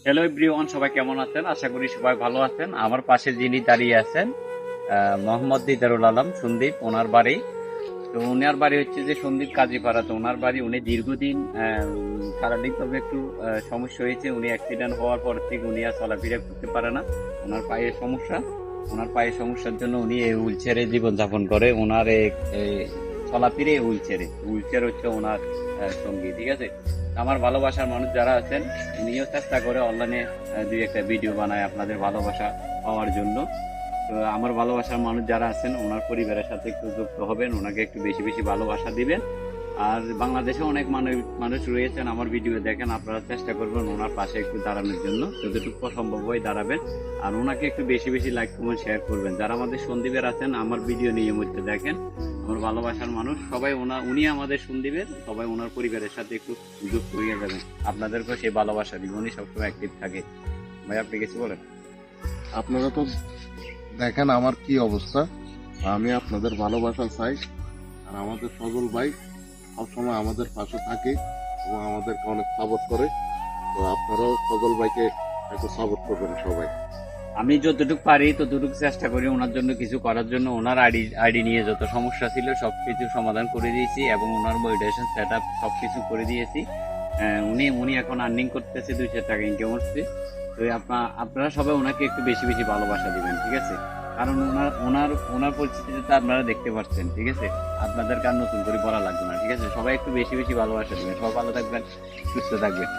Hello everyone, সবাই কেমন আছেন? আশা করি সবাই ভালো আছেন। আমার পাশে যিনি দাঁড়িয়ে আছেন মোহাম্মদ দিদারুল আলম সন্দীপ, ওনার বাড়ি। তো ওনার বাড়ি হচ্ছে যে সন্দীপ কাজীপাড়া। তো ওনার বাড়ি, উনি দীর্ঘদিন শারীরিকভাবে একটু সমস্যা হয়েছে। উনি অ্যাক্সিডেন্ট হওয়ার পর থেকে উনি আর চলাফেরা করতে পারে না। ওনার পায়ের সমস্যা, ওনার পায়ের সমস্যার জন্য উনি এই হুইল চেয়ারে জীবনযাপন করে। ওনার চলাফিরে হুইল চেয়ার হচ্ছে ওনার সঙ্গী, ঠিক আছে। আমার ভালোবাসার মানুষ যারা আছেন, উনিও চেষ্টা করে অনলাইনে দুই একটা ভিডিও বানায় আপনাদের ভালোবাসা পাওয়ার জন্য। তো আমার ভালোবাসার মানুষ যারা আছেন, ওনার পরিবারের সাথে একটু যুক্ত হবেন, ওনাকে একটু বেশি বেশি ভালোবাসা দিবেন। আর বাংলাদেশে অনেক মানুষ রয়েছেন আমার ভিডিও দেখেন, আপনারা চেষ্টা করবেন ওনার পাশে একটু দাঁড়ানোর জন্য, যতটুকু সম্ভব হয় দাঁড়াবেন। আর ওনাকে একটু বেশি বেশি লাইক কমেন্ট শেয়ার করবেন। যারা আমাদের সন্দীপের আছেন, আমার ভিডিও নিয়মিত দেখেন, আমার ভালোবাসার মানুষ সবাই, উনি আমাদের সন্দীপের, সবাই ওনার পরিবারের সাথে একটু যুক্ত হয়ে যাবেন। আপনাদেরকেও সেই ভালোবাসা দিব, উনি সবসময় অ্যাক্টিভ থাকে। ভাই, আপনি কিছু বলেন? আপনারা তো দেখেন আমার কি অবস্থা। আমি আপনাদের ভালোবাসা চাই। আর আমাদের সজল ভাই সবসময় আমাদের পাশে থাকে এবং আমাদেরকে অনেক সাপোর্ট করে। তো আপনারাও সজল ভাইকে একটু সাপোর্ট করবেন সবাই। আমি যতটুকু পারি ততটুকু চেষ্টা করি ওনার জন্য কিছু করার জন্য। ওনার আইডি নিয়ে যত সমস্যা ছিল সবকিছু সমাধান করে দিয়েছি এবং ওনার মোটিভেশন সেট আপ সবকিছু করে দিয়েছি। উনি এখন আর্নিং করতেছে, 200 টাকা ইনকাম করছে। তো আপনারা সবাই ওনাকে একটু বেশি বেশি ভালোবাসা দিবেন, ঠিক আছে। কারণ ওনার পরিস্থিতিতে তো আপনারা দেখতে পাচ্ছেন, ঠিক আছে। আপনাদেরকে আর নতুন করে বলা লাগবে না, ঠিক আছে। সবাই একটু বেশি বেশি ভালোবাসা দিবেন। সবাই ভালো থাকবেন, সুস্থ থাকবেন।